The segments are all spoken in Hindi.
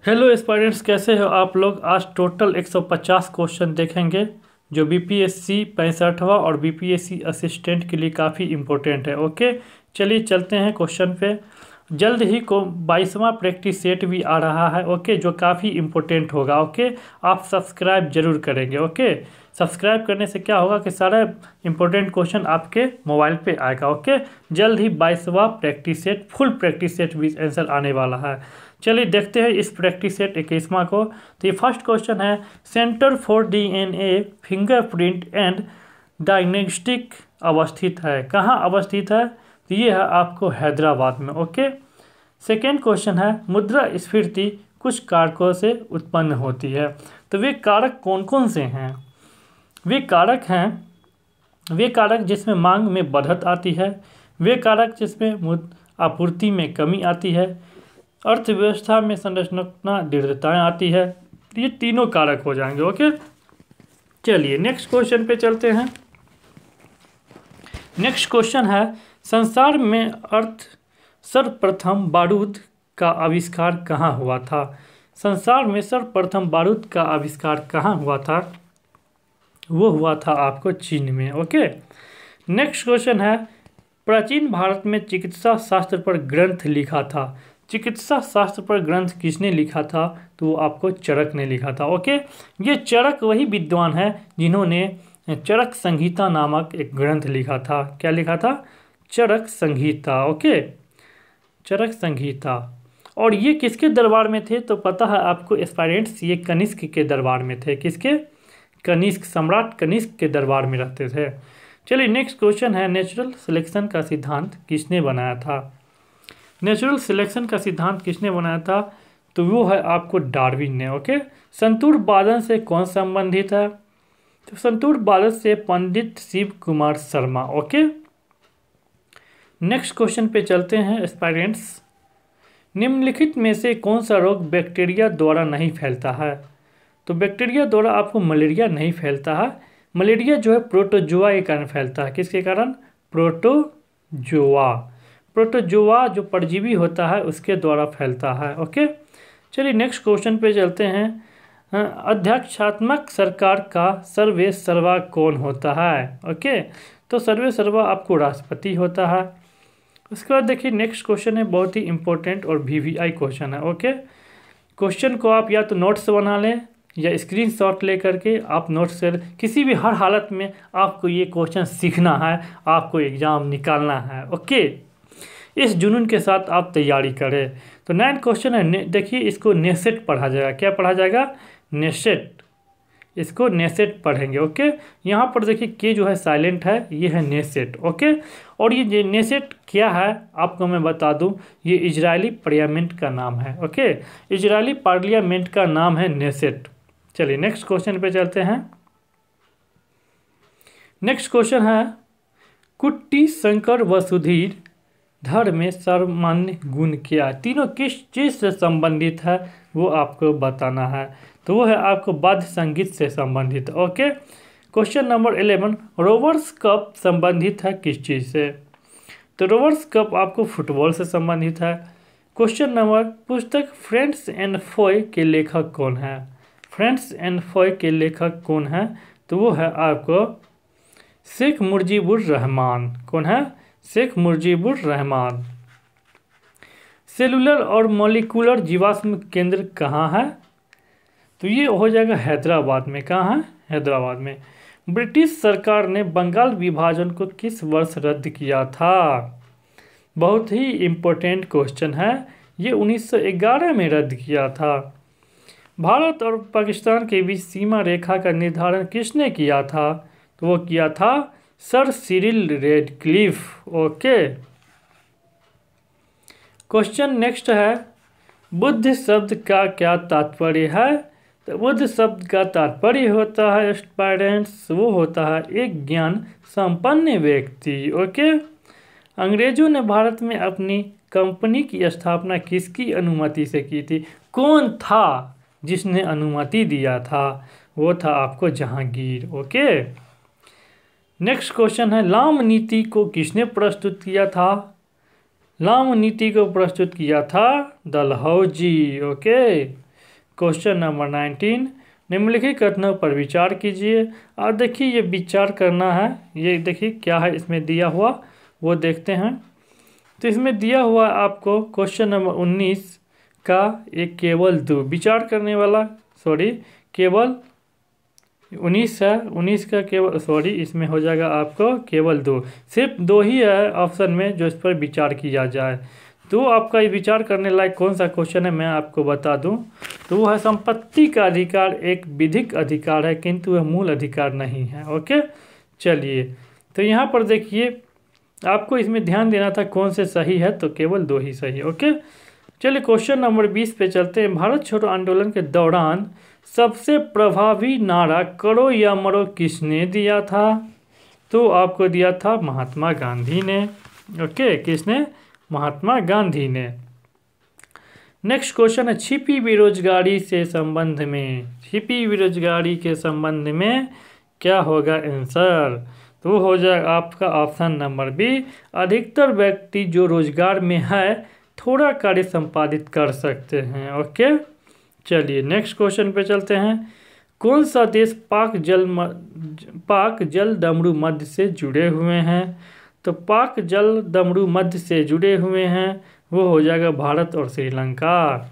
हेलो एस्पायरेंट्स, कैसे हो आप लोग। आज टोटल 150 क्वेश्चन देखेंगे जो बीपीएससी 65वां और बीपीएससी असिस्टेंट के लिए काफ़ी इम्पोर्टेंट है। ओके, चलिए चलते हैं क्वेश्चन पे। जल्द ही को 22वां प्रैक्टिस सेट भी आ रहा है। ओके, जो काफ़ी इम्पोर्टेंट होगा। ओके, आप सब्सक्राइब जरूर करेंगे। ओके, सब्सक्राइब करने से क्या होगा कि सारा इंपॉर्टेंट क्वेश्चन आपके मोबाइल पे आएगा। ओके, जल्द ही 22वां practice set, full practice set भी आंसर आने वाला है। चलिए देखते हैं इस प्रैक्टिस सेट 21वां को। तो ये फर्स्ट क्वेश्चन है, centre for DNA fingerprint and diagnostic अवस्थित है। कहाँ अवस्थित है? तो ये है आपको हैदराबाद में। ओके, सेकेंड क्वेश्चन है, मुद्रास्फीति कुछ कारकों से उत्पन्न होती है। तो वे कारक कौन कौन से हैं? वे कारक जिसमें मांग में बढ़त आती है, वे कारक जिसमें आपूर्ति में कमी आती है, अर्थव्यवस्था में संरचनात्मक दृढ़ताएं आती है। ये तीनों कारक हो जाएंगे। ओके, चलिए नेक्स्ट क्वेश्चन पे चलते हैं। नेक्स्ट क्वेश्चन है, संसार में सर्वप्रथम बारूद का आविष्कार कहाँ हुआ था? संसार में सर्वप्रथम बारूद का आविष्कार कहाँ हुआ था? वो हुआ था आपको चीन में। ओके, नेक्स्ट क्वेश्चन है, प्राचीन भारत में चिकित्सा शास्त्र पर ग्रंथ लिखा था। चिकित्सा शास्त्र पर ग्रंथ किसने लिखा था? तो वो आपको चरक ने लिखा था। ओके, ये चरक वही विद्वान है जिन्होंने चरक संहिता नामक एक ग्रंथ लिखा था। क्या लिखा था? चरक संहिता। ओके, चरक संहिता। और ये किसके दरबार में थे? तो पता है आपको एस्पायरेंट्स, ये कनिष्क के दरबार में थे। किसके? कनिष्क, सम्राट कनिष्क के दरबार में रहते थे। चलिए नेक्स्ट क्वेश्चन है, नेचुरल सिलेक्शन का सिद्धांत किसने बनाया था? नेचुरल सिलेक्शन का सिद्धांत किसने बनाया था? तो वो है आपको डार्विन ने। ओके, संतूर बादल से कौन संबंधित है? तो संतूर बादल से Pandit Shiv Kumar Sharma. Okay, next question पे चलते हैं एस्पायरेंट्स। निम्नलिखित में से कौन सा रोग बैक्टीरिया द्वारा नहीं फैलता है? तो बैक्टीरिया द्वारा आपको मलेरिया नहीं फैलता है। मलेरिया जो है प्रोटोजोआ के कारण फैलता है। किसके कारण? प्रोटोजोआ। प्रोटोजोआ जो परजीवी होता है उसके द्वारा फैलता है। ओके, चलिए नेक्स्ट क्वेश्चन पे चलते हैं। अध्यक्षात्मक सरकार का सर्वे सर्वा कौन होता है? ओके, तो सर्वे सर्वा आपको राष्ट्रपति होता है। उसके बाद देखिए नेक्स्ट क्वेश्चन है, बहुत ही इंपॉर्टेंट और वीवीआई क्वेश्चन है। ओके, क्वेश्चन को आप या तो नोट्स बना लें या स्क्रीनशॉट ले करके आप नोट्स कर, किसी भी हर हालत में आपको ये क्वेश्चन सीखना है, आपको एग्जाम निकालना है। ओके, इस जुनून के साथ आप तैयारी करें। तो 9 क्वेश्चन है, देखिए इसको नेसेट पढ़ा जाएगा। क्या पढ़ा जाएगा? नेसेट। इसको नेसेट पढ़ेंगे। ओके, यहाँ पर देखिए के जो है साइलेंट है, ये है नेसेट। ओके, और ये नेसेट क्या है आपको मैं बता दूं, ये इजरायली पार्लियामेंट का नाम है। ओके, इजरायली पार्लियामेंट का नाम है नेसेट। चलिए नेक्स्ट क्वेश्चन पे चलते हैं। नेक्स्ट क्वेश्चन है, कुट्टी, शंकर व सुधीर धर में सर्वमान्य गुण क्या? तीनों किस चीज़ से संबंधित है वो आपको बताना है। तो वो है आपको वाद्य संगीत से संबंधित। Okay, question number 11, Rovers Cup संबंधित है किस चीज़ से? तो रोवर्स कप आपको फुटबॉल से संबंधित है। क्वेश्चन नंबर, पुस्तक फ्रेंड्स एंड फॉय के लेखक कौन है? फ्रेंड्स एंड फॉय के लेखक कौन है? तो वो है आपको शेख मुजीबुर रहमान। कौन है? शेख मुजीबुर रहमान। सेलुलर और मॉलिक्यूलर जीवाश्म केंद्र कहाँ है? तो ये हो जाएगा हैदराबाद में। कहाँ है? हैदराबाद में। ब्रिटिश सरकार ने बंगाल विभाजन को किस वर्ष रद्द किया था? बहुत ही इम्पोर्टेंट क्वेश्चन है, ये 1911 में रद्द किया था। भारत और पाकिस्तान के बीच सीमा रेखा का निर्धारण किसने किया था? तो वो किया था sir Cyril Radcliffe. Okay, question next है, बुद्ध शब्द का क्या तात्पर्य है? तो बुद्ध शब्द का तात्पर्य होता है स्टूडेंट्स, वो होता है एक ज्ञान संपन्न व्यक्ति। ओके, अंग्रेजों ने भारत में अपनी कंपनी की स्थापना किसकी अनुमति से की थी? कौन था जिसने अनुमति दिया था? वो था आपको जहांगीर। ओके, नेक्स्ट क्वेश्चन है, लाम नीति को किसने प्रस्तुत किया था? लाम नीति को प्रस्तुत किया था डलहौजी। ओके, क्वेश्चन नंबर 19, निम्नलिखित कथनों पर विचार कीजिए। और देखिए ये विचार करना है, ये देखिए क्या है इसमें दिया हुआ वो देखते हैं। तो इसमें दिया हुआ आपको क्वेश्चन नंबर 19 का एक केवल दो विचार करने वाला, सॉरी केवल 19 है, 19 का केवल सॉरी इसमें हो जाएगा आपको केवल दो, सिर्फ दो ही है ऑप्शन में जो इस पर विचार किया जाए। तो आपका ये विचार करने लायक कौन सा क्वेश्चन है मैं आपको बता दूं, तो वो है संपत्ति का अधिकार एक विधिक अधिकार है किंतु वह मूल अधिकार नहीं है। ओके चलिए, तो यहाँ पर देखिए आपको इसमें ध्यान देना था कौन से सही है, तो केवल दो ही सही। ओके चलिए क्वेश्चन नंबर 20 पे चलते हैं। भारत छोड़ो आंदोलन के दौरान सबसे प्रभावी नारा करो या मरो किसने दिया था, तो आपको दिया था महात्मा गांधी ने। ओके किसने, महात्मा गांधी ने। नेक्स्ट क्वेश्चन है छिपी बेरोजगारी से संबंध में, छिपी बेरोजगारी के संबंध में क्या होगा आंसर, तो हो जाएगा आपका ऑप्शन नंबर बी, अधिकतर व्यक्ति जो रोजगार में है थोड़ा कार्य संपादित कर सकते हैं। ओके चलिए नेक्स्ट क्वेश्चन पे चलते हैं। कौन सा देश पाक जल दमरू मध्य से जुड़े हुए हैं, तो पाक जल दमरू मध्य से जुड़े हुए हैं वो हो जाएगा भारत और श्रीलंका।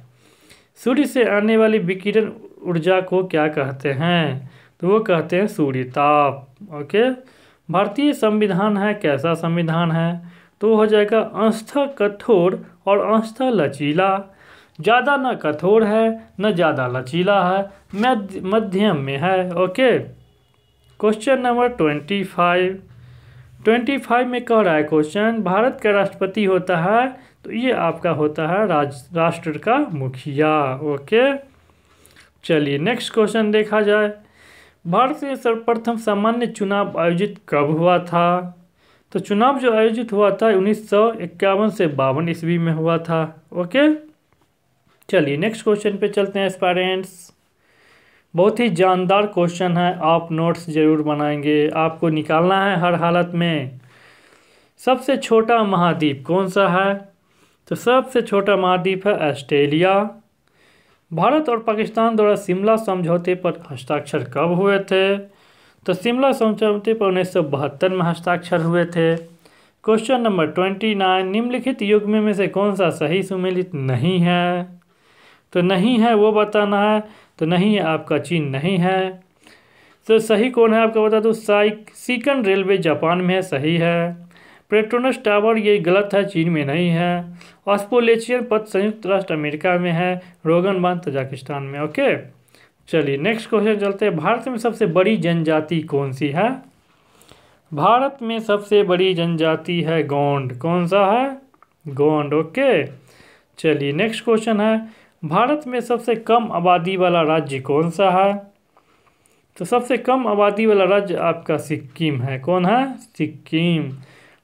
सूर्य से आने वाली विकिरण ऊर्जा को क्या कहते हैं, तो वो कहते हैं सूर्य ताप। ओके भारतीय संविधान है कैसा संविधान है, तो हो जाएगा अंशतः कठोर और अंशतः लचीला, ज़्यादा न कठोर है न ज़्यादा लचीला है, मध्यम में है। ओके क्वेश्चन नंबर 25 में कह रहा है क्वेश्चन भारत का राष्ट्रपति होता है, तो ये आपका होता है राष्ट्र का मुखिया। ओके चलिए नेक्स्ट क्वेश्चन देखा जाए। भारत में सर्वप्रथम सामान्य चुनाव आयोजित कब हुआ था, तो चुनाव जो आयोजित हुआ था 1951 से 52 ईस्वी में हुआ था। ओके चलिए नेक्स्ट क्वेश्चन पे चलते हैं एस्पायरेंट्स। बहुत ही जानदार क्वेश्चन है, आप नोट्स जरूर बनाएंगे, आपको निकालना है हर हालत में। सबसे छोटा महाद्वीप कौन सा है, तो सबसे छोटा महाद्वीप है ऑस्ट्रेलिया। भारत और पाकिस्तान द्वारा शिमला समझौते पर हस्ताक्षर कब हुए थे, तो शिमला समझौते पर 1972 में हस्ताक्षर हुए थे। क्वेश्चन नंबर 29, निम्नलिखित युग्म में से कौन सा सही सुमेलित नहीं है, तो नहीं है वो बताना है, तो नहीं है आपका चीन नहीं है। तो सही कौन है आपको बता दो, सीकन रेलवे जापान में है, सही है। पेट्रोनस टावर ये गलत है, चीन में नहीं है। ऑस्ट्रेलेशियन पथ संयुक्त राष्ट्र अमेरिका में है, रोगन बांध तजाकिस्तान में। ओके चलिए नेक्स्ट क्वेश्चन चलते हैं। भारत में सबसे बड़ी जनजाति कौन सी है, भारत में सबसे बड़ी जनजाति है गोंड, कौन सा है, गोंड। ओके चलिए नेक्स्ट क्वेश्चन है। भारत में सबसे कम आबादी वाला राज्य कौन सा है, तो सबसे कम आबादी वाला राज्य आपका सिक्किम है, कौन है, सिक्किम।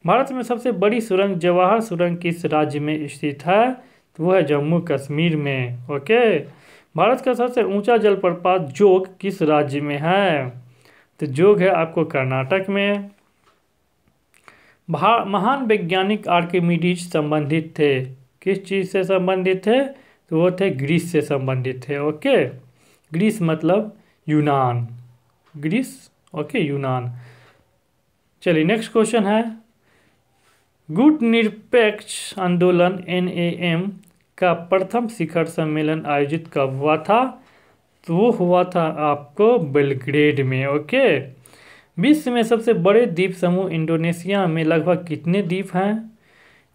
भारत में सबसे बड़ी सुरंग जवाहर सुरंग किस राज्य में स्थित है, तो वो है जम्मू कश्मीर में। ओके भारत का सबसे ऊंचा जलप्रपात जोग किस राज्य में है, तो जोग है आपको कर्नाटक में। महान वैज्ञानिक आर्किमिडीज संबंधित थे, किस चीज़ से संबंधित थे, तो वो थे ग्रीस से संबंधित थे। ओके ग्रीस मतलब यूनान, ग्रीस। ओके यूनान। चलिए नेक्स्ट क्वेश्चन है। गुटनिरपेक्ष आंदोलन NAM का प्रथम शिखर सम्मेलन आयोजित कब हुआ था, तो वो हुआ था आपको बेलग्रेड में। ओके विश्व में सबसे बड़े द्वीप समूह इंडोनेशिया में लगभग कितने द्वीप हैं,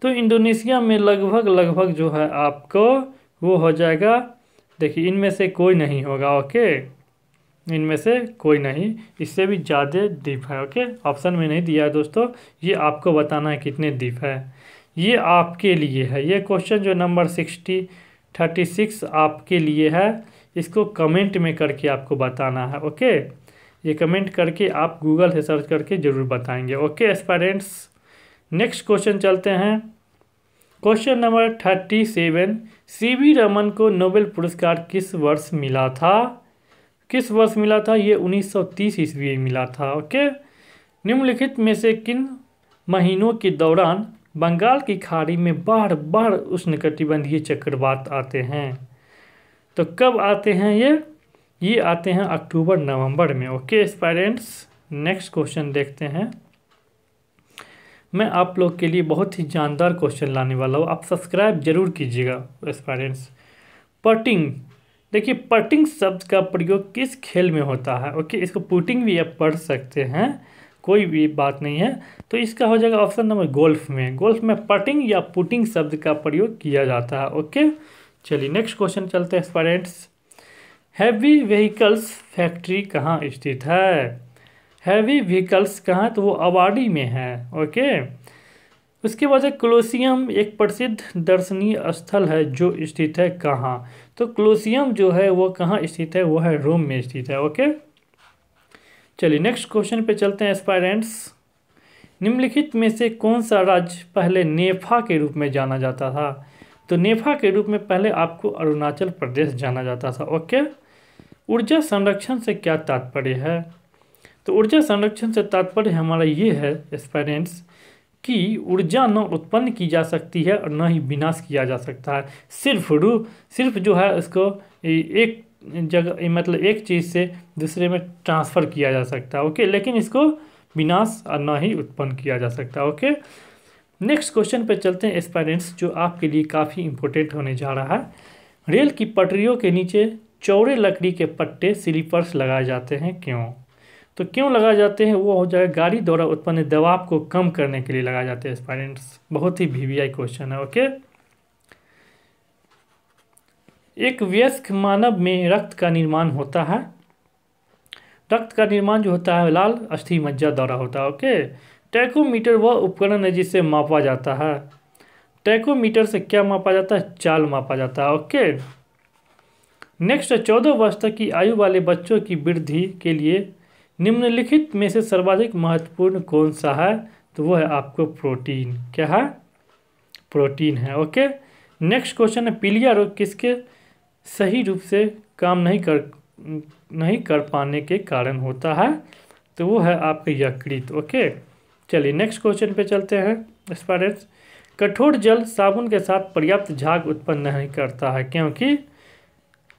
तो इंडोनेशिया में लगभग जो है आपको वो हो जाएगा, देखिए इनमें से कोई नहीं होगा। ओके इनमें से कोई नहीं, इससे भी ज़्यादा द्वीप है। ओके ऑप्शन में नहीं दिया है दोस्तों, ये आपको बताना है कितने द्वीप है, ये आपके लिए है। ये क्वेश्चन जो नंबर 36 आपके लिए है, इसको कमेंट में करके आपको बताना है। ओके ये कमेंट करके आप गूगल से सर्च करके ज़रूर बताएंगे। ओके एस्पायरेंट्स नेक्स्ट क्वेश्चन चलते हैं। क्वेश्चन नंबर 37, CV रमन को नोबेल पुरस्कार किस वर्ष मिला था, किस वर्ष मिला था, ये 1930 ईस्वी में मिला था। ओके निम्नलिखित में से किन महीनों के दौरान बंगाल की खाड़ी में बार बार उष्णकटिबंधीय चक्रवात आते हैं, तो कब आते हैं ये आते हैं अक्टूबर नवंबर में। ओके एस्पायरेंट्स, नेक्स्ट क्वेश्चन देखते हैं। मैं आप लोग के लिए बहुत ही जानदार क्वेश्चन लाने वाला हूँ, आप सब्सक्राइब जरूर कीजिएगा एस्पायरेंट्स। पटिंग, देखिए पटिंग शब्द का प्रयोग किस खेल में होता है? ओके, इसको पुटिंग भी आप पढ़ सकते हैं, कोई भी बात नहीं है। तो इसका हो जाएगा ऑप्शन नंबर गोल्फ में। गोल्फ में पटिंग या पुटिंग शब्द का प्रयोग किया जाता है। ओके, चलिए नेक्स्ट क्वेश्चन चलते हैं एस्पायरेंट्स। हैवी व्हीकल्स फैक्ट्री कहाँ स्थित है? हैवी व्हीकल्स कहाँ? तो वो अवाडी में है। ओके, उसके बाद कोलोसियम एक प्रसिद्ध दर्शनीय स्थल है जो स्थित है कहाँ? तो कोलोसियम जो है वो कहाँ स्थित है? वो है रोम में स्थित है। ओके, चलिए नेक्स्ट क्वेश्चन पे चलते हैं एस्पायरेंट्स। निम्नलिखित में से कौन सा राज्य पहले नेफा के रूप में जाना जाता था? तो नेफा के रूप में पहले आपको अरुणाचल प्रदेश जाना जाता था। ओके, ऊर्जा संरक्षण से क्या तात्पर्य है? तो ऊर्जा संरक्षण से तात्पर्य हमारा ये है एस्पायरेंट्स कि ऊर्जा न उत्पन्न की जा सकती है और न ही विनाश किया जा सकता है। सिर्फ जो है उसको एक जगह मतलब एक चीज़ से दूसरे में ट्रांसफ़र किया जा सकता है। ओके, लेकिन इसको विनाश और न ही उत्पन्न किया जा सकता है। ओके, नेक्स्ट क्वेश्चन पे चलते हैं एस्पायरेंट्स, जो आपके लिए काफ़ी इंपॉर्टेंट होने जा रहा है। रेल की पटरियों के नीचे चौड़े लकड़ी के पट्टे स्लीपर्स लगाए जाते हैं, क्यों? तो क्यों लगाए जाते हैं वो हो जाएगा गाड़ी द्वारा उत्पन्न दबाव को कम करने के लिए लगाए जाते हैं एस्पायरेंट्स। बहुत ही वीवीआई क्वेश्चन है। ओके, एक वयस्क मानव में रक्त का निर्माण होता है। रक्त का निर्माण जो होता है लाल अस्थि मज्जा द्वारा होता है। ओके, टैकोमीटर वह उपकरण है जिससे मापा जाता है। टैकोमीटर से क्या मापा जाता है? चाल मापा जाता है। ओके, नेक्स्ट 14 वर्ष तक की आयु वाले बच्चों की वृद्धि के लिए निम्नलिखित में से सर्वाधिक महत्वपूर्ण कौन सा है? तो वो है आपको प्रोटीन। क्या है? प्रोटीन है। ओके, नेक्स्ट क्वेश्चन है पीलिया रोग किसके सही रूप से काम नहीं कर पाने के कारण होता है? तो वो है आपका यकृत। ओके, चलिए नेक्स्ट क्वेश्चन पे चलते हैं एस्पायरेंट्स। कठोर जल साबुन के साथ पर्याप्त झाग उत्पन्न नहीं करता है क्योंकि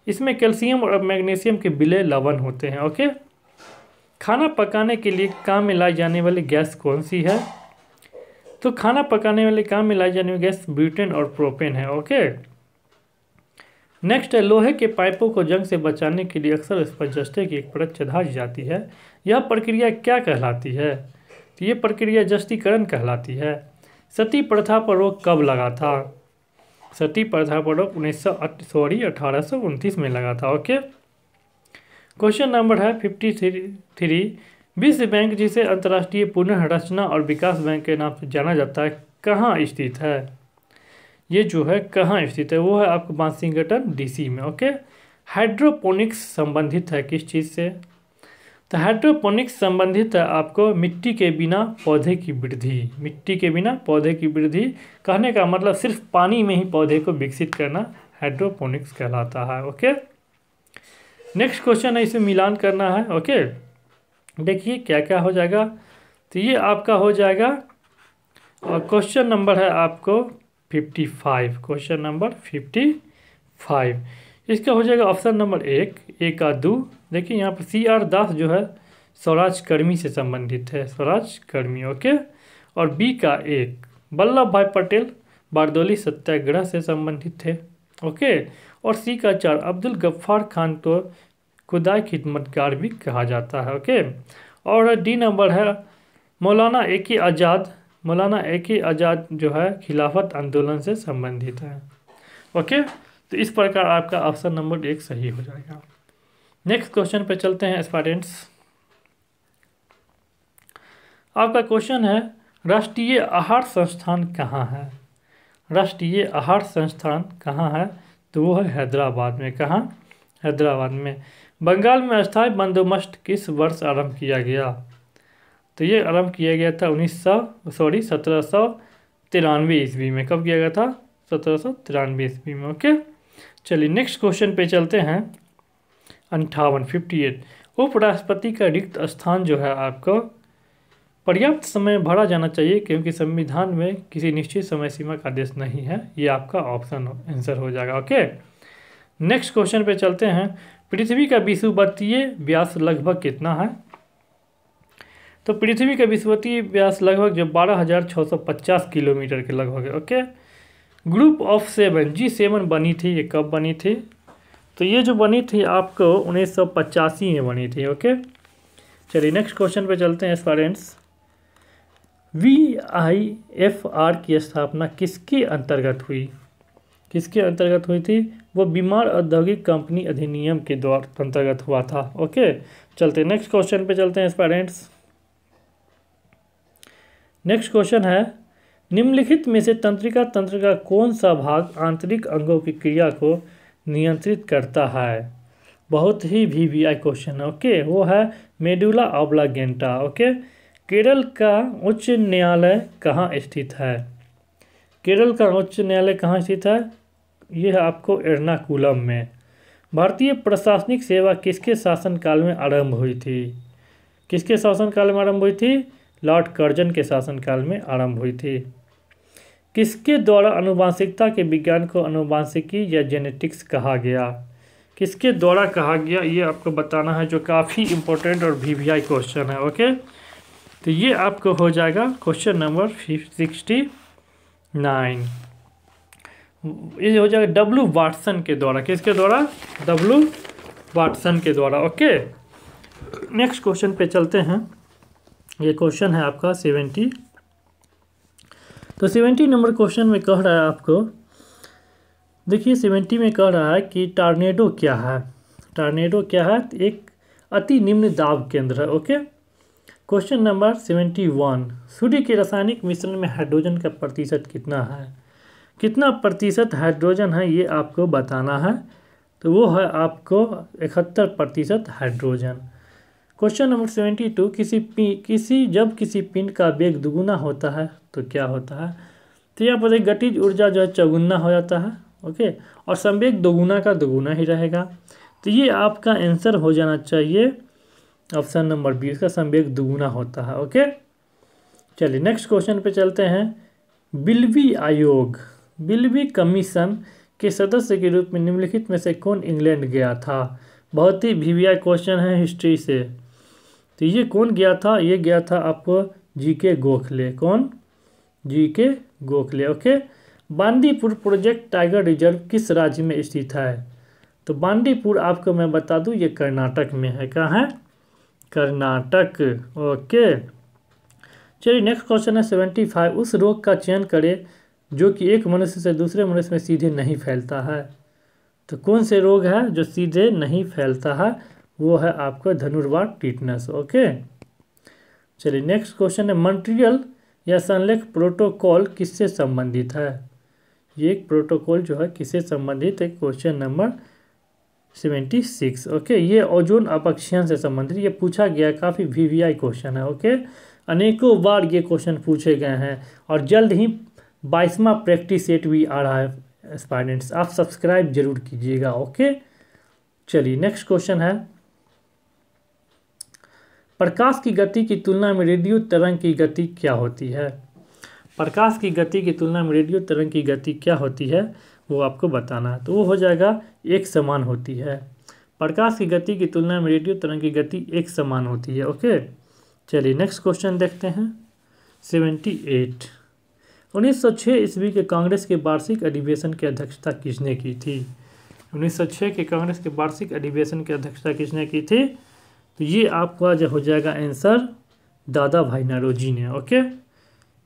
इसमें कैल्शियम और मैग्नीशियम के विलय लवण होते हैं। ओके, खाना पकाने के लिए काम में लाई जाने वाली गैस कौन सी है? तो खाना पकाने वाले काम में लाई जाने वाली गैस ब्यूटेन और प्रोपेन है। ओके, नेक्स्ट है लोहे के पाइपों को जंग से बचाने के लिए अक्सर उस पर जस्ते की एक परत चढ़ा दी जाती है। यह प्रक्रिया क्या कहलाती है? तो ये प्रक्रिया जस्तीकरण कहलाती है। सती प्रथा पर रोक कब लगा था? सती प्रथा पर रोक 1829 में लगा था। ओके, क्वेश्चन नंबर है 53। विश्व बैंक जिसे अंतर्राष्ट्रीय पुनर्रचना और विकास बैंक के नाम से जाना जाता है कहाँ स्थित है? ये जो है कहाँ स्थित है? वो है आपको वाशिंगटन डीसी में। ओके, हाइड्रोपोनिक्स संबंधित है किस चीज़ से? तो हाइड्रोपोनिक्स संबंधित है आपको मिट्टी के बिना पौधे की वृद्धि। मिट्टी के बिना पौधे की वृद्धि कहने का मतलब सिर्फ पानी में ही पौधे को विकसित करना हाइड्रोपोनिक्स कहलाता है। ओके, नेक्स्ट क्वेश्चन है, इसे मिलान करना है। ओके, देखिए क्या क्या हो जाएगा। तो ये आपका हो जाएगा और क्वेश्चन नंबर है आपको 55। क्वेश्चन नंबर 55 इसका हो जाएगा ऑप्शन नंबर एक का 2। देखिए यहाँ पर CR दास जो है स्वराज कर्मी से संबंधित है, स्वराज कर्मी। ओके, और बी का 1 वल्लभ भाई पटेल बारदौली सत्याग्रह से संबंधित थे। ओके, और सी का 4 अब्दुल गफ्फार खान तो खुदाई खिदमतगार भी कहा जाता है। ओके, और डी नंबर है मौलाना A.K. आज़ाद। मौलाना A.K. आज़ाद जो है खिलाफत आंदोलन से संबंधित है। ओके, तो इस प्रकार आपका ऑप्शन नंबर 1 सही हो जाएगा। नेक्स्ट क्वेश्चन पे चलते हैं स्टूडेंट्स। आपका क्वेश्चन है राष्ट्रीय आहार संस्थान कहाँ है? राष्ट्रीय आहार संस्थान कहाँ है? तो वो है हैदराबाद में। कहाँ? हैदराबाद में। बंगाल में अस्थायी बंदोबस्त किस वर्ष आरंभ किया गया? तो ये आरंभ किया गया था 1793 ईस्वी में। कब किया गया था? 1793 ईस्वी में। ओके, चलिए नेक्स्ट क्वेश्चन पे चलते हैं। 58 उपराष्ट्रपति का रिक्त स्थान जो है आपको पर्याप्त समय भरा जाना चाहिए क्योंकि संविधान में किसी निश्चित समय सीमा का आदेश नहीं है। ये आपका ऑप्शन आंसर हो जाएगा। ओके, नेक्स्ट क्वेश्चन पे चलते हैं। पृथ्वी का विषुवतीय व्यास लगभग कितना है? तो पृथ्वी का विषुवतीय व्यास लगभग जो 12,650 किलोमीटर के लगभग है। ओके। ग्रुप ऑफ 7 G7 बनी थी, ये कब बनी थी? तो ये जो बनी थी आपको 1985 में बनी थी। ओके। चलिए नेक्स्ट क्वेश्चन पे चलते हैं स्टूडेंट्स। VIFR की स्थापना किसके अंतर्गत हुई? किसके अंतर्गत हुई थी? वो बीमार औद्योगिक कंपनी अधिनियम के द्वारा अंतर्गत हुआ था। ओके। चलते नेक्स्ट क्वेश्चन पे चलते हैं स्टूडेंट्स। नेक्स्ट क्वेश्चन है, निम्नलिखित में से तंत्रिका तंत्र का कौन सा भाग आंतरिक अंगों की क्रिया को नियंत्रित करता है? बहुत ही VVI क्वेश्चन है। ओके। वो है मेडुला ऑब्लांगेटा। ओके। केरल का उच्च न्यायालय कहाँ स्थित है? केरल का उच्च न्यायालय कहाँ स्थित है? ये है आपको एर्नाकुलम में। भारतीय प्रशासनिक सेवा किसके शासनकाल में आरंभ हुई थी? किसके शासनकाल में आरंभ हुई थी? लॉर्ड कर्जन के शासनकाल में आरंभ हुई थी। किसके द्वारा आनुवंशिकता के विज्ञान को आनुवंशिकी या जेनेटिक्स कहा गया? किसके द्वारा कहा गया, ये आपको बताना है, जो काफ़ी इंपॉर्टेंट और VVI क्वेश्चन है। ओके। तो ये आपको हो जाएगा क्वेश्चन नंबर 69। ये हो जाएगा W वाटसन के द्वारा। किसके द्वारा? W वाटसन के द्वारा। ओके। नेक्स्ट क्वेश्चन पे चलते हैं। ये क्वेश्चन है आपका 70। तो 70 नंबर क्वेश्चन में कह रहा है आपको, देखिए 70 में कह रहा है कि टॉर्नेडो क्या है? टॉर्नेडो क्या है? एक अति निम्न दाब केंद्र है। ओके। क्वेश्चन नंबर 71, सूर्य के रासायनिक मिश्रण में हाइड्रोजन का प्रतिशत कितना है? कितना प्रतिशत हाइड्रोजन है ये आपको बताना है। तो वो है आपको 71% हाइड्रोजन। क्वेश्चन नंबर 72, जब किसी पिंड का वेग दुगुना होता है तो क्या होता है? तो यहाँ पर गतिज ऊर्जा जो है चौगुना हो जाता है। ओके। और संवेग दोगुना का दोगुना ही रहेगा। तो ये आपका आंसर हो जाना चाहिए ऑप्शन नंबर बी, इसका संवेग दुगुना होता है। ओके। चलिए नेक्स्ट क्वेश्चन पे चलते हैं। बिल्वी आयोग, बिल्वी कमीशन के सदस्य के रूप में निम्नलिखित में से कौन इंग्लैंड गया था? बहुत ही VVI क्वेश्चन है हिस्ट्री से। तो ये कौन गया था? ये गया था आपको GK गोखले। कौन? GK Gokhale. Okay. Bandipur project tiger reserve किस राज्य में स्थित है? तो बांदीपुर आपको मैं बता दूं ये कर्नाटक में है। कहाँ है? कर्नाटक। ओके। चलिए नेक्स्ट क्वेश्चन है 75, उस रोग का चयन करें जो कि एक मनुष्य से दूसरे मनुष्य में सीधे नहीं फैलता है। तो कौन से रोग है जो सीधे नहीं फैलता है? वो है आपका धनुर्वात, टिटनस। ओके। चलिए नेक्स्ट क्वेश्चन है, मॉन्ट्रियल या सनलेक प्रोटोकॉल किससे संबंधित है? ये एक प्रोटोकॉल जो है किससे संबंधित है? Question number 76। ओके। ये ओजोन अपक्षयन से संबंधित ये पूछा गया, काफ़ी VVI क्वेश्चन है। ओके। अनेकों बार ये क्वेश्चन पूछे गए हैं और जल्द ही 22वां प्रैक्टिस सेट भी आ रहा है स्टूडेंट्स, आप सब्सक्राइब जरूर कीजिएगा। ओके। चलिए नेक्स्ट क्वेश्चन है, प्रकाश की गति की तुलना में रेडियो तरंग की गति क्या होती है? प्रकाश की गति की तुलना में रेडियो तरंग की गति क्या होती है वो आपको बताना है। तो वो हो जाएगा एक समान होती है। प्रकाश की गति की तुलना में रेडियो तरंग की गति एक समान होती है। ओके। चलिए नेक्स्ट क्वेश्चन देखते हैं 78, 1906 ईस्वी के कांग्रेस के वार्षिक अधिवेशन की अध्यक्षता किसने की थी? 1906 के कांग्रेस के वार्षिक अधिवेशन की अध्यक्षता किसने की थी? तो ये आपका जो हो जाएगा आंसर दादा भाई नौरोजी ने। ओके।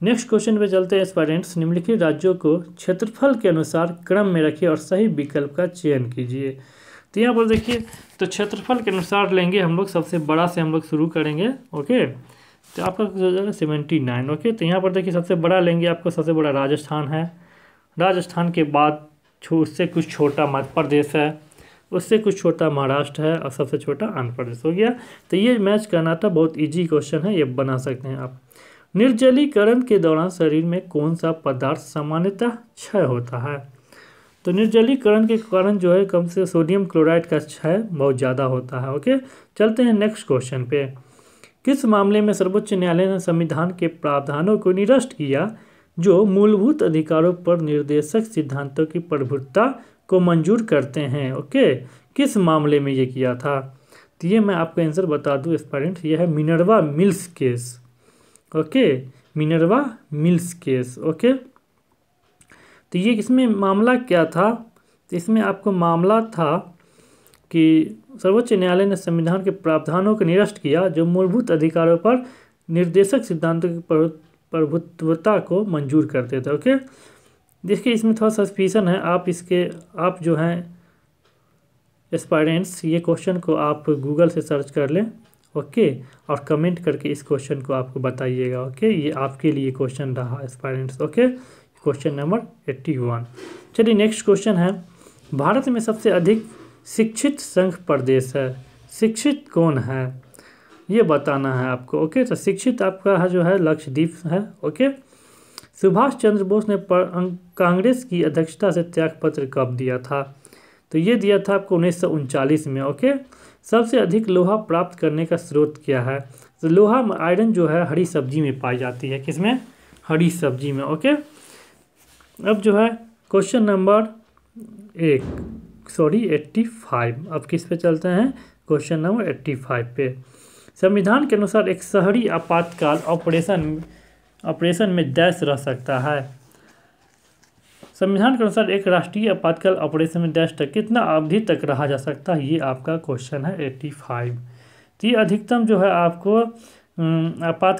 नेक्स्ट क्वेश्चन पे चलते हैं स्टूडेंट्स, निम्नलिखित राज्यों को क्षेत्रफल के अनुसार क्रम में रखिए और सही विकल्प का चयन कीजिए। तो यहाँ पर देखिए, तो क्षेत्रफल के अनुसार लेंगे हम लोग, सबसे बड़ा से हम लोग शुरू करेंगे। ओके। तो आपका हो जाएगा 79। ओके। तो यहाँ पर देखिए सबसे बड़ा लेंगे, आपको सबसे बड़ा राजस्थान है। राजस्थान के बाद उससे कुछ छोटा मध्य प्रदेश है, उससे कुछ छोटा महाराष्ट्र है और सबसे छोटा आंध्र प्रदेश हो गया। तो ये मैच करना था, बहुत इजी क्वेश्चन है, ये बना सकते हैं आप। निर्जलीकरण के दौरान शरीर में कौन सा पदार्थ सामान्यतः क्षय होता है? तो निर्जलीकरण के कारण जो है कम से सोडियम क्लोराइड का क्षय बहुत ज़्यादा होता है। ओके। चलते हैं नेक्स्ट क्वेश्चन पे। किस मामले में सर्वोच्च न्यायालय ने संविधान के प्रावधानों को निरस्त किया जो मूलभूत अधिकारों पर निर्देशक सिद्धांतों की प्रभुत्ता को मंजूर करते हैं। ओके, किस मामले में ये किया था? तो ये मैं आपको आंसर बता दूं स्टूडेंट्स, ये है Minerva mills case. Okay, Minerva mills case. Okay, तो ये इसमें मामला क्या था? तो इसमें आपको मामला था कि सर्वोच्च न्यायालय ने संविधान के प्रावधानों को निरस्त किया जो मूलभूत अधिकारों पर निर्देशक सिद्धांतों की प्रभुत्वता को मंजूर करते थे। ओके, देखिए इसमें थोड़ा सस्पिशन है, आप जो हैं एस्पायरेंट्स, ये क्वेश्चन को आप गूगल से सर्च कर लें। ओके, और कमेंट करके इस क्वेश्चन को आपको बताइएगा। ओके, ये आपके लिए क्वेश्चन रहा एस्पायरेंट्स। Okay, question number 81। चलिए नेक्स्ट क्वेश्चन है, भारत में सबसे अधिक शिक्षित संघ प्रदेश है, शिक्षित कौन है ये बताना है आपको। ओके, तो शिक्षित आपका जो है लक्षद्वीप है। ओके, सुभाष चंद्र बोस ने कांग्रेस की अध्यक्षता से त्यागपत्र कब दिया था? तो ये दिया था आपको 1939 में। ओके, सबसे अधिक लोहा प्राप्त करने का स्रोत क्या है? तो लोहा आयरन जो है हरी सब्जी में पाई जाती है, किसमें? हरी सब्जी में। ओके, अब जो है क्वेश्चन नंबर 85। अब किस पे चलते हैं? क्वेश्चन नंबर 85 पे। संविधान के अनुसार एक शहरी आपातकाल ऑपरेशन में डैश रह सकता है। संविधान के अनुसार एक राष्ट्रीय आपातकाल ऑपरेशन में डैश तक कितना अवधि तक रहा जा सकता है? ये आपका क्वेश्चन है 85। तो ये अधिकतम जो है आपको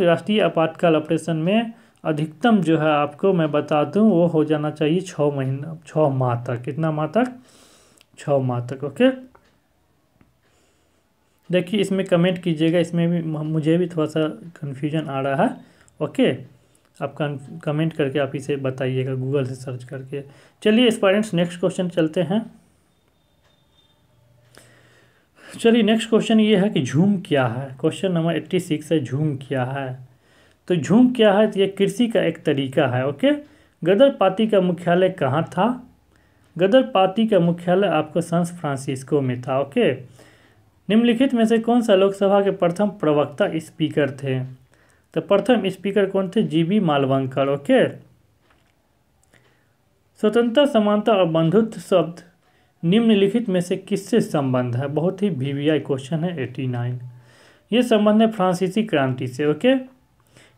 राष्ट्रीय आपातकाल ऑपरेशन में अधिकतम जो है आपको मैं बता दूं वो हो जाना चाहिए 6 माह तक। कितना माह तक? 6 माह तक। ओके, देखिए इसमें कमेंट कीजिएगा, इसमें भी मुझे भी थोड़ा सा कन्फ्यूजन आ रहा है। ओके, आप कमेंट करके आप इसे बताइएगा गूगल से सर्च करके। चलिए स्टूडेंट्स नेक्स्ट क्वेश्चन चलते हैं। चलिए नेक्स्ट क्वेश्चन ये है कि झूम क्या है? क्वेश्चन नंबर 86 है, झूम क्या है? तो झूम क्या है? तो ये कृषि का एक तरीका है। ओके, गदर पार्टी का मुख्यालय कहाँ था? गदर पार्टी का मुख्यालय आपको सैन फ्रांसिस्को में था। ओके, निम्नलिखित में से कौन सा लोकसभा के प्रथम प्रवक्ता स्पीकर थे? तो प्रथम स्पीकर कौन थे? जीबी मालवंकर। ओके, स्वतंत्रता, समानता और बंधुत्व शब्द निम्नलिखित में से किससे संबंध है? बहुत ही वीवीआई क्वेश्चन है 89। ये संबंध है फ्रांसीसी क्रांति से। ओके,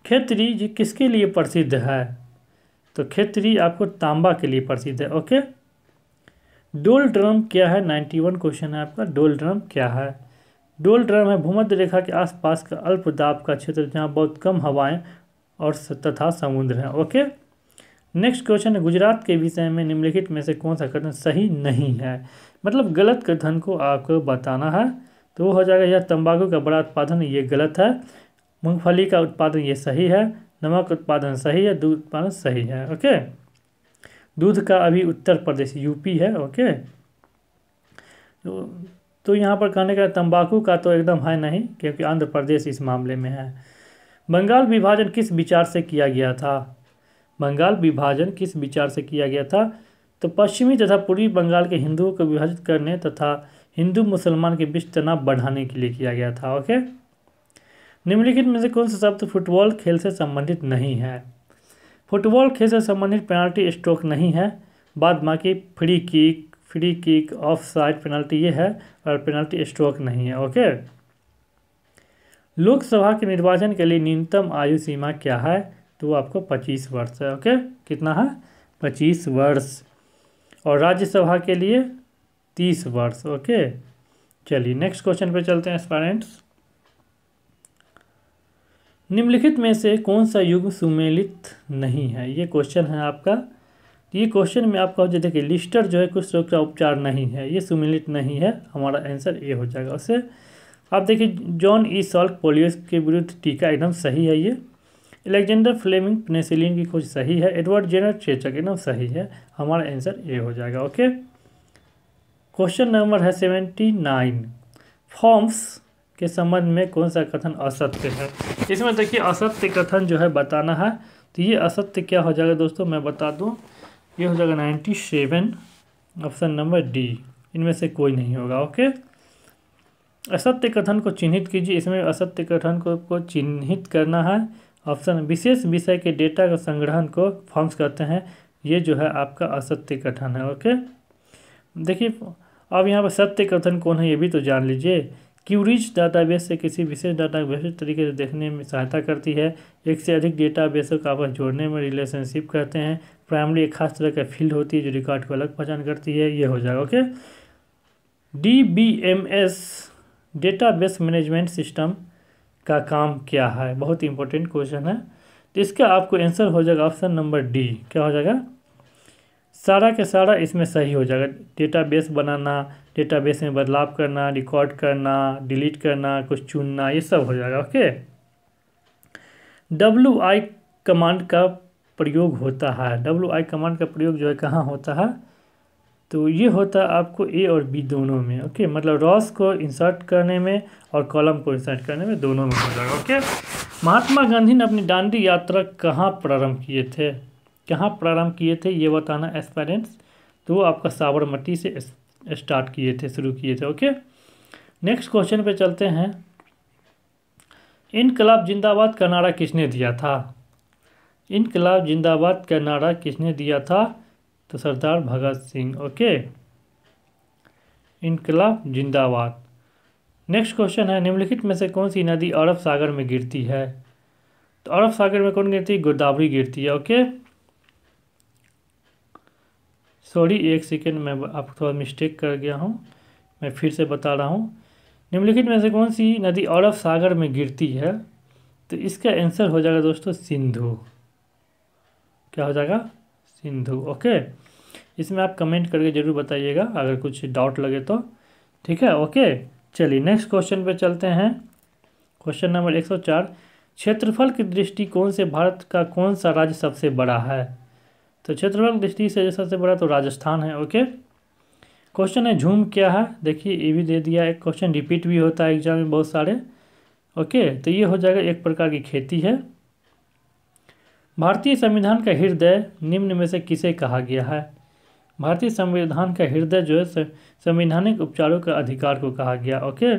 खेतरी जी किसके लिए प्रसिद्ध है? तो खेतरी आपको तांबा के लिए प्रसिद्ध है। ओके, डोल ड्रम क्या है? 91 क्वेश्चन है आपका, डोल ड्रम क्या है? डोल ड्रम है भूमध्य रेखा के आसपास का अल्प दाब का क्षेत्र जहां बहुत कम हवाएं और तथा समुद्र हैं। ओके, नेक्स्ट क्वेश्चन है, गुजरात के विषय में निम्नलिखित में से कौन सा कथन सही नहीं है? मतलब गलत कथन को आपको बताना है। तो वो हो जाएगा, यह तंबाकू का बड़ा उत्पादन ये गलत है, मूंगफली का उत्पादन ये सही है, नमक उत्पादन सही है, दूध उत्पादन सही है। ओके, दूध का अभी उत्तर प्रदेश यूपी है। ओके, तो यहाँ पर कहने का तंबाकू का तो एकदम है नहीं, क्योंकि आंध्र प्रदेश इस मामले में है। बंगाल विभाजन किस विचार से किया गया था? बंगाल विभाजन किस विचार से किया गया था? तो पश्चिमी तथा पूर्वी बंगाल के हिंदुओं को विभाजित करने तथा हिंदू मुसलमान के बीच तनाव बढ़ाने के लिए किया गया था। ओके, निम्नलिखित में से कौन सा शब्द फुटबॉल खेल से संबंधित नहीं है? फुटबॉल खेल से संबंधित पेनाल्टी स्ट्रोक नहीं है, बाद बाकी free kick, of side penalty ये है, और पेनाल्टी स्ट्रोक नहीं है। ओके, लोकसभा के निर्वाचन के लिए न्यूनतम आयु सीमा क्या है? तो वो आपको 25 वर्ष है। ओके, कितना है? 25 वर्ष। और राज्यसभा के लिए 30 वर्ष। ओके, चलिए नेक्स्ट क्वेश्चन पे चलते हैं स्टूडेंट्स। निम्नलिखित में से कौन सा युग सुमेलित नहीं है? ये क्वेश्चन है आपका। ये क्वेश्चन में आपका जो देखिए लिस्टर जो है कुछ रोग का उपचार नहीं है, ये सुमेलित नहीं है, हमारा आंसर ये हो जाएगा। उससे आप देखिए जॉन ई सॉल्क पोलियो के विरुद्ध टीका एकदम सही है। ये अलेक्जेंडर फ्लेमिंग पेनिसिलिन की खोज सही है। एडवर्ड जेनर चेचक एकदम सही है, हमारा आंसर ये हो जाएगा। ओके, क्वेश्चन नंबर है 79। फॉर्म्स के संबंध में कौन सा कथन असत्य है? इसमें देखिए असत्य कथन जो है बताना है। तो ये असत्य क्या हो जाएगा दोस्तों, मैं बता दूं, ये हो जाएगा 97, ऑप्शन नंबर डी, इनमें से कोई नहीं होगा। ओके, असत्य कथन को चिन्हित कीजिए। इसमें असत्य कथन को चिन्हित करना है। ऑप्शन विशेष विषय के डेटा का संग्रहण को फॉर्म्स कहते हैं, ये जो है आपका असत्य कथन है। ओके, देखिए अब यहाँ पर सत्य कथन कौन है ये भी तो जान लीजिए। क्यूरीज डाटाबेस से किसी विशेष डाटा को विशेष तरीके से देखने में सहायता करती है। एक से अधिक डेटाबेसों को आपस जोड़ने में रिलेशनशिप कहते हैं। प्राइमरी एक खास तरह का फील्ड होती है जो रिकॉर्ड को अलग पहचान करती है। ये हो जाएगा okay. DBMS database management system का काम क्या है, बहुत इंपॉर्टेंट क्वेश्चन है। तो इसका आपको आंसर हो जाएगा ऑप्शन नंबर डी। क्या हो जाएगा, सारा के सारा इसमें सही हो जाएगा। डेटाबेस बनाना, डेटाबेस में बदलाव करना, रिकॉर्ड करना, डिलीट करना, कुछ चुनना, ये सब हो जाएगा ओके। WI कमांड का प्रयोग होता है। WI कमांड का प्रयोग जो है कहाँ होता है, तो ये होता है आपको A और B दोनों में ओके। मतलब रॉस को इंसर्ट करने में और कॉलम को इंसर्ट करने में, दोनों में हो जाएगा ओके। महात्मा गांधी ने अपनी दांडी यात्रा कहाँ प्रारंभ किए थे, कहाँ प्रारंभ किए थे ये बताना एस्पायरेंट्स। तो वो आपका साबरमती से स्टार्ट किए थे, शुरू किए थे ओके। नेक्स्ट क्वेश्चन पे चलते हैं। इनकलाब जिंदाबाद का नारा किसने दिया था, इनकलाब जिंदाबाद का नारा किसने दिया था, तो सरदार भगत सिंह ओके। इनकलाब जिंदाबाद। नेक्स्ट क्वेश्चन है, निम्नलिखित में से कौन सी नदी अरब सागर में गिरती है, तो अरब सागर में कौन गिरती है, गोदावरी गिरती है ओके। सॉरी एक सेकेंड, मैं आपको थोड़ा मिस्टेक कर गया हूँ, मैं फिर से बता रहा हूँ। निम्नलिखित में से कौन सी नदी अरब सागर में गिरती है, तो इसका आंसर हो जाएगा दोस्तों सिंधु। क्या हो जाएगा, सिंधु ओके। इसमें आप कमेंट करके जरूर बताइएगा अगर कुछ डाउट लगे तो, ठीक है ओके। चलिए नेक्स्ट क्वेश्चन पे चलते हैं। क्वेश्चन नंबर 104, क्षेत्रफल की दृष्टिकोण से भारत का कौन सा राज्य सबसे बड़ा है, तो क्षेत्रफल की दृष्टि से सबसे बड़ा तो राजस्थान है ओके। क्वेश्चन है झूम क्या है, देखिए ये भी दे दिया, एक क्वेश्चन रिपीट भी होता है एग्जाम में बहुत सारे ओके। तो ये हो जाएगा एक प्रकार की खेती है। भारतीय संविधान का हृदय निम्न में से किसे कहा गया है, भारतीय संविधान का हृदय जो है संवैधानिक उपचारों का अधिकार को कहा गया ओके।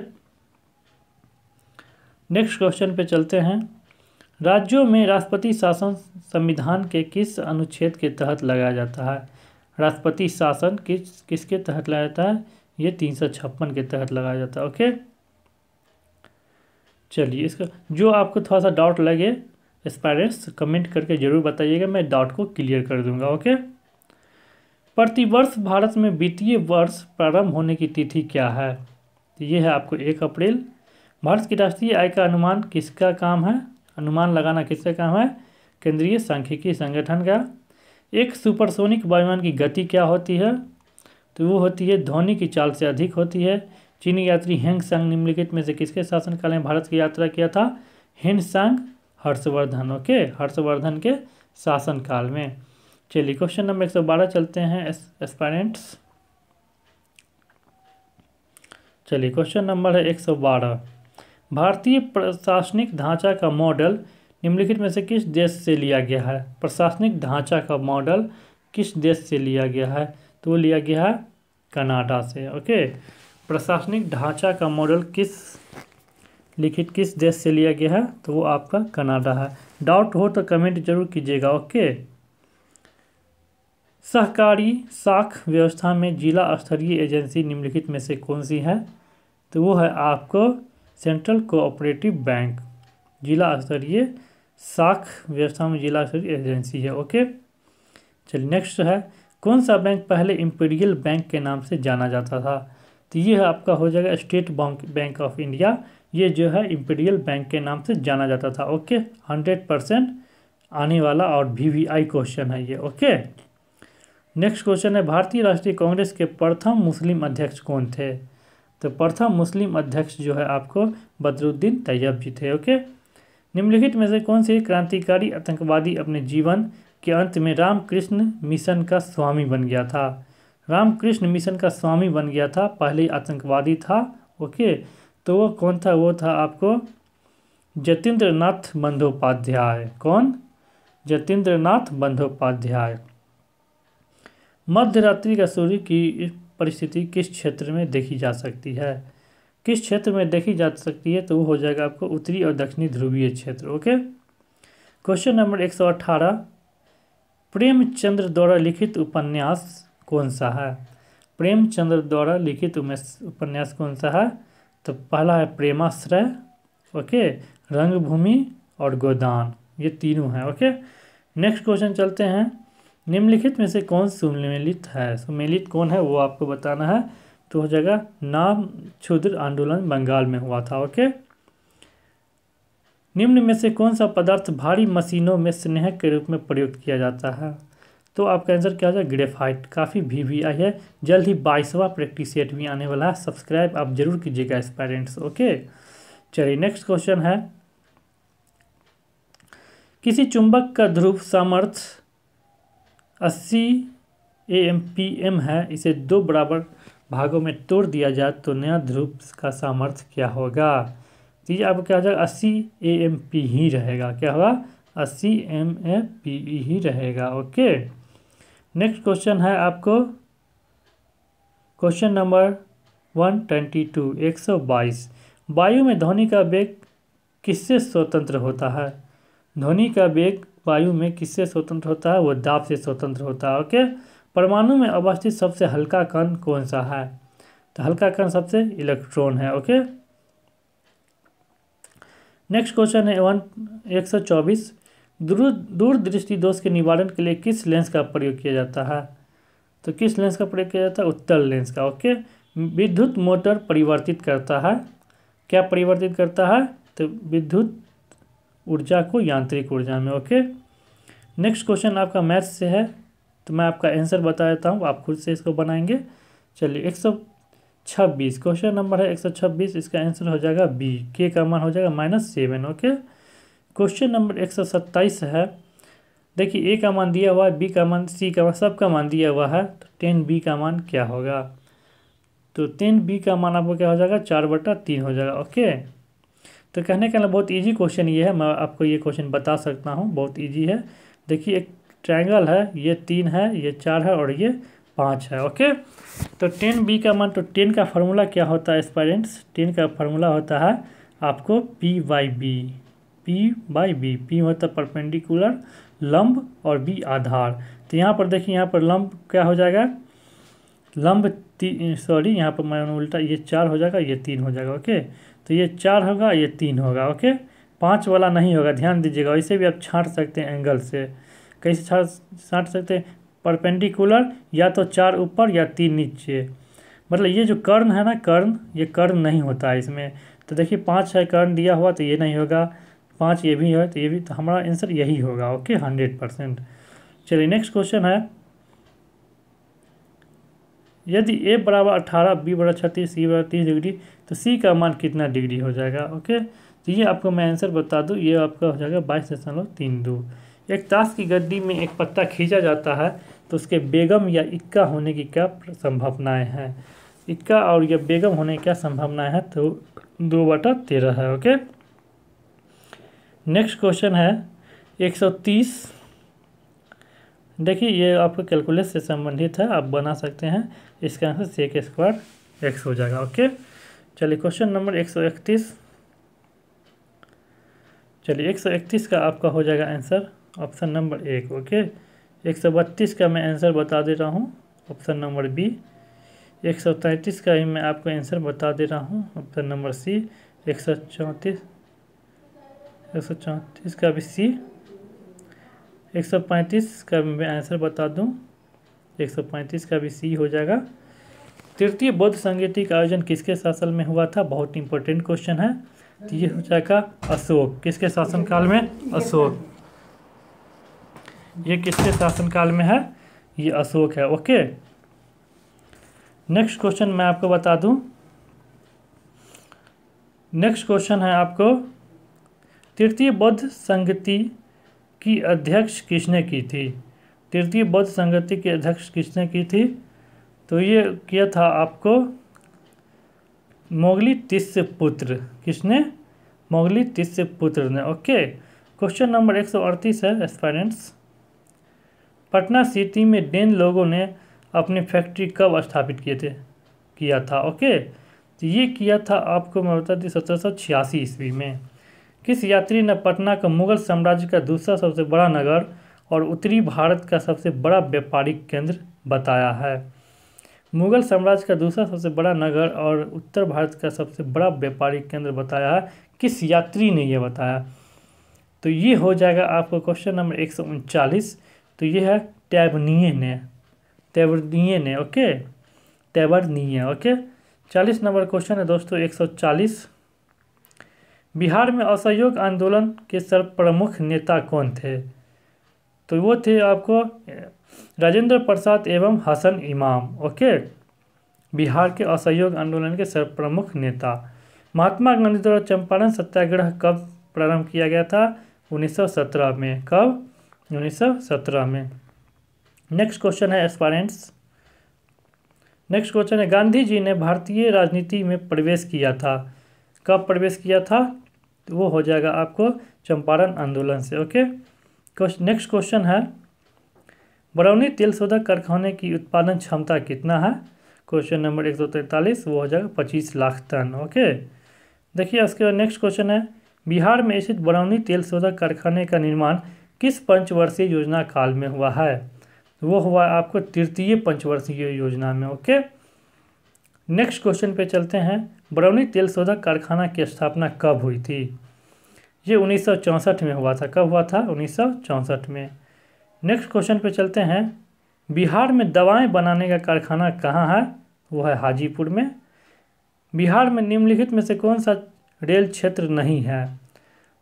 नेक्स्ट क्वेश्चन पे चलते हैं। राज्यों में राष्ट्रपति शासन संविधान के किस अनुच्छेद के तहत लगाया जाता है, राष्ट्रपति शासन किसके तहत लगाया जाता है, ये 356 के तहत लगाया जाता है ओके। चलिए इसका जो आपको थोड़ा सा डाउट लगे एस्पायरेंट्स कमेंट करके जरूर बताइएगा, मैं डाउट को क्लियर कर दूंगा ओके। प्रतिवर्ष भारत में वित्तीय वर्ष प्रारंभ होने की तिथि क्या है, तो ये है आपको 1 अप्रैल। भारत की राष्ट्रीय आय का अनुमान किसका काम है, अनुमान लगाना किसका काम है, केंद्रीय सांख्यिकी संगठन का। एक सुपरसोनिक वायुयान की गति क्या होती है, तो वो होती है ध्वनि की चाल से अधिक होती है। चीनी यात्री हेंग सांग निम्नलिखित में से किसके शासनकाल में भारत की यात्रा किया था, हेंग सांग हर्षवर्धन ओके, हर्षवर्धन के शासनकाल में। चलिए क्वेश्चन नंबर 112 चलते हैं एस्पायरेंट्स। चलिए क्वेश्चन नंबर है 112, भारतीय प्रशासनिक ढांचा का मॉडल निम्नलिखित में से किस देश से लिया गया है, प्रशासनिक ढांचा का मॉडल किस देश से लिया गया है, तो वो लिया गया है कनाडा से ओके। प्रशासनिक ढांचा का मॉडल किस देश से लिया गया है, तो वो आपका कनाडा है। डाउट हो तो कमेंट जरूर कीजिएगा ओके। सहकारी साख व्यवस्था में जिला स्तरीय एजेंसी निम्नलिखित में से कौन सी है, तो वो है आपको सेंट्रल कोऑपरेटिव बैंक। जिला स्तरीय साख व्यवस्था में जिला स्तरीय एजेंसी है ओके। चलिए नेक्स्ट है, कौन सा बैंक पहले इंपीरियल बैंक के नाम से जाना जाता था, तो ये है आपका हो जाएगा स्टेट बैंक ऑफ इंडिया। ये जो है इंपीरियल बैंक के नाम से जाना जाता था ओके। 100% आने वाला और VVI क्वेश्चन है ये ओके। नेक्स्ट क्वेश्चन है, भारतीय राष्ट्रीय कांग्रेस के प्रथम मुस्लिम अध्यक्ष कौन थे, तो प्रथम मुस्लिम अध्यक्ष जो है आपको बदरुद्दीन तैयब जी थे ओके। निम्नलिखित में से कौन से क्रांतिकारी आतंकवादी अपने जीवन के अंत में रामकृष्ण मिशन का स्वामी बन गया था, रामकृष्ण मिशन का स्वामी बन गया था, पहले आतंकवादी था ओके। तो वो कौन था, वो था आपको जतीन्द्र नाथ बंदोपाध्याय। कौन, जतीन्द्र नाथ बंदोपाध्याय। मध्य रात्रि का सूर्य की परिस्थिति किस क्षेत्र में देखी जा सकती है, किस क्षेत्र में देखी जा सकती है, तो वो हो जाएगा आपको उत्तरी और दक्षिणी ध्रुवीय क्षेत्र ओके। क्वेश्चन नंबर 118, प्रेमचंद्र द्वारा लिखित उपन्यास कौन सा है, प्रेमचंद्र द्वारा लिखित उपन्यास कौन सा है? तो पहला है प्रेमाश्रय, ओके, रंगभूमि और गोदान, ये तीनों हैं। ओके, नेक्स्ट क्वेश्चन चलते हैं। निम्नलिखित में से कौन सुमेलित है? सुमेलित कौन है वो आपको बताना है। तो हो जाएगा नाम क्षुद्र आंदोलन बंगाल में हुआ था। ओके, निम्न में से कौन सा पदार्थ भारी मशीनों में स्नेहक के रूप में प्रयुक्त किया जाता है? तो आपका आंसर क्या हो जाएगा? ग्रेफाइट। काफ़ी VVI है। जल्द ही 22वां प्रैक्टिस सेट भी आने वाला है, सब्सक्राइब आप जरूर कीजिएगा एस्पायरेंट्स। ओके, चलिए नेक्स्ट क्वेश्चन है। किसी चुंबक का ध्रुव सामर्थ्य 80 AMPM है, इसे 2 बराबर भागों में तोड़ दिया जाए तो नया ध्रुव का सामर्थ्य क्या होगा? तो ये आपको क्या हो जाएगा? 80 AMP ही रहेगा। क्या होगा? 80 MAPE ही रहेगा। ओके, नेक्स्ट क्वेश्चन है आपको क्वेश्चन नंबर 122 122। वायु में ध्वनि का वेग किससे स्वतंत्र होता है? ध्वनि का वेग वायु में किससे स्वतंत्र होता है? वो दाब से स्वतंत्र होता है। ओके, परमाणु में अवस्थित सबसे हल्का कण कौन सा है? तो हल्का कण सबसे इलेक्ट्रॉन है। ओके, नेक्स्ट क्वेश्चन है 124। दूरदृष्टि दोष के निवारण के लिए किस लेंस का प्रयोग किया जाता है? तो किस लेंस का प्रयोग किया जाता है? उत्तल लेंस का। ओके, विद्युत मोटर परिवर्तित करता है। क्या परिवर्तित करता है? तो विद्युत ऊर्जा को यांत्रिक ऊर्जा में। ओके, नेक्स्ट क्वेश्चन आपका मैथ्स से है, तो मैं आपका आंसर बता देता हूँ, आप खुद से इसको बनाएंगे। चलिए 126 क्वेश्चन नंबर है 126, इसका आंसर हो जाएगा B। के का मान हो जाएगा -7। ओके, क्वेश्चन नंबर 127 है। देखिए A का मान दिया हुआ है, B का मान, C का मान, सब का मान दिया हुआ है। तो 10B का मान क्या होगा? तो 10B का मान आपको क्या हो जाएगा? 4/3 हो जाएगा। ओके, तो कहने का बहुत इजी क्वेश्चन ये है, मैं आपको ये क्वेश्चन बता सकता हूँ, बहुत इजी है। देखिए एक ट्रायंगल है, ये 3 है, ये 4 है और ये 5 है। ओके, तो 10B का मान, तो 10 का फार्मूला क्या होता है एस्पायरेंट्स? 10 का फार्मूला होता है आपको P/B। P/B, P होता है परपेंडिकुलर लंब और B आधार। तो यहाँ पर देखिए, यहाँ पर लंब क्या हो जाएगा? लंब सॉरी, यहाँ पर मैं उल्टा, ये 4 हो जाएगा, ये 3 हो जाएगा। ओके, तो ये 4 होगा, ये 3 होगा। ओके, 5 वाला नहीं होगा, ध्यान दीजिएगा। वैसे भी आप छांट सकते हैं एंगल से। कैसे छांट सकते हैं? परपेंडिकुलर, या तो 4 ऊपर या 3 नीचे। मतलब ये जो कर्ण है ना, कर्ण, ये कर्ण नहीं होता है इसमें। तो देखिए 5 है कर्ण दिया हुआ, तो ये नहीं होगा। 5 ये भी है, तो ये भी, तो हमारा आंसर यही होगा। ओके, 100%। चलिए नेक्स्ट क्वेश्चन है। यदि A बराबर 18, B बराबर 36, C बराबर 30 डिग्री, तो C का मान कितना डिग्री हो जाएगा? ओके, तो ये आपको मैं आंसर बता दूं, ये आपका हो जाएगा 22.32। एक ताश की गड्डी में एक पत्ता खींचा जाता है, तो उसके बेगम या इक्का होने की क्या संभावनाएं हैं? इक्का और या बेगम होने की क्या संभावनाएं हैं? तो 2/13 है। ओके, नेक्स्ट क्वेश्चन है 130। देखिए ये आपको कैलकुलस से संबंधित है, आप बना सकते हैं। इसका आंसर sec² x हो जाएगा। ओके, चलिए क्वेश्चन नंबर 131। चलिए 131 का आपका हो जाएगा आंसर ऑप्शन नंबर 1। ओके, 132 का मैं आंसर बता दे रहा हूँ, ऑप्शन नंबर B। 133 का ही मैं आपको आंसर बता दे रहा हूँ, ऑप्शन नंबर C। 134 का भी C। 135 का मैं आंसर बता दूं, 135 का भी C हो जाएगा। तृतीय बौद्ध संगीति का आयोजन किसके शासन में हुआ था? बहुत इंपॉर्टेंट क्वेश्चन है। तो ये हो जाएगा अशोक। किसके शासनकाल में? अशोक। ये किसके शासनकाल में है? ये अशोक है। ओके, नेक्स्ट क्वेश्चन मैं आपको बता दूं। नेक्स्ट क्वेश्चन है आपको, तृतीय बौद्ध संगीति की अध्यक्ष किसने की थी? तृतीय बौद्ध संगति की अध्यक्ष किसने की थी? तो ये किया था आपको मोगली-तिस्य पुत्र। किसने? मोगली-तिस्य पुत्र ने। ओके, क्वेश्चन नंबर 138 है एस्पायरेंट्स। पटना सिटी में डेन लोगों ने अपनी फैक्ट्री कब स्थापित किया था? ओके, तो ये किया था आपको मैं बता दी 1786 ईस्वी में। किस यात्री ने पटना को मुगल साम्राज्य का दूसरा सबसे बड़ा नगर और उत्तरी भारत का सबसे बड़ा व्यापारिक केंद्र बताया है? मुगल साम्राज्य का दूसरा सबसे बड़ा नगर और उत्तर भारत का सबसे बड़ा व्यापारिक केंद्र बताया है, किस यात्री ने यह बताया? तो ये हो जाएगा आपको क्वेश्चन नंबर 139। तो ये है टैवर्निए ने ओके, टैवर्निए ओके। 40 नंबर क्वेश्चन है दोस्तों 140। बिहार में असहयोग आंदोलन के सर्वप्रमुख नेता कौन थे? तो वो थे आपको राजेंद्र प्रसाद एवं हसन इमाम ओके। बिहार के असहयोग आंदोलन के सर्वप्रमुख नेता। महात्मा गांधी द्वारा चंपारण सत्याग्रह कब प्रारंभ किया गया था? 1917 में। कब? 1917 में। नेक्स्ट क्वेश्चन है एस्पायरेंट्स। नेक्स्ट क्वेश्चन है गांधी जी ने भारतीय राजनीति में प्रवेश किया था, कब प्रवेश किया था? तो वो हो जाएगा आपको चंपारण आंदोलन से ओके। नेक्स्ट क्वेश्चन है बरौनी तेल शोधक कारखाने की उत्पादन क्षमता कितना है? क्वेश्चन नंबर 143, वो हो जाएगा 25 लाख टन ओके। देखिए उसके बाद नेक्स्ट क्वेश्चन है बिहार में स्थित बरौनी तेल शोधक कारखाने का निर्माण किस पंचवर्षीय योजना काल में हुआ है? वो हुआ आपको तृतीय पंचवर्षीय योजना में ओके। नेक्स्ट क्वेश्चन पे चलते हैं बरौनी तेल शोधक कारखाना की स्थापना कब हुई थी? ये 1964 में हुआ था। कब हुआ था? 1964 में। नेक्स्ट क्वेश्चन पे चलते हैं बिहार में दवाएं बनाने का कारखाना कहाँ है? वो है हाजीपुर में। बिहार में निम्नलिखित में से कौन सा रेल क्षेत्र नहीं है?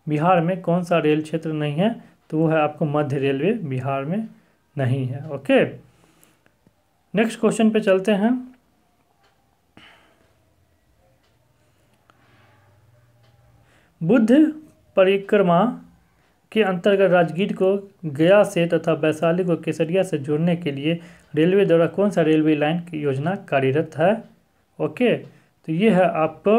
बिहार में कौन सा रेल क्षेत्र नहीं है? तो वो है आपको मध्य रेलवे बिहार में नहीं है ओके। नेक्स्ट क्वेश्चन पे चलते हैं बुद्ध परिक्रमा के अंतर्गत राजगीर को गया से तथा वैशाली को केसरिया से जोड़ने के लिए रेलवे द्वारा कौन सा रेलवे लाइन की योजना कार्यरत है? ओके, तो ये है आपको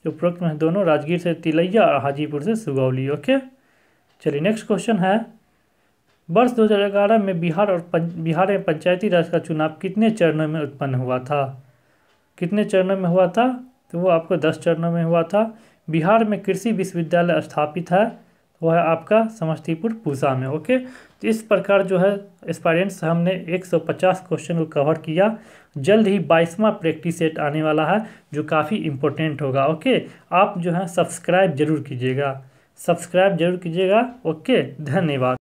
उपरोक्त में दोनों राजगीर से तिलैया और हाजीपुर से सुगौली ओके। चलिए नेक्स्ट क्वेश्चन है वर्ष 2011 में बिहार में पंचायती राज का चुनाव कितने चरणों में उत्पन्न हुआ था? कितने चरणों में हुआ था? तो वो आपको 10 चरणों में हुआ था। बिहार में कृषि विश्वविद्यालय स्थापित है, वो है आपका समस्तीपुर पूसा में ओके। तो इस प्रकार जो है एस्पायरेंट्स हमने 150 क्वेश्चन को कवर किया। जल्द ही 22वां प्रैक्टिस सेट आने वाला है जो काफ़ी इम्पोर्टेंट होगा ओके। आप जो है सब्सक्राइब जरूर कीजिएगा ओके। धन्यवाद।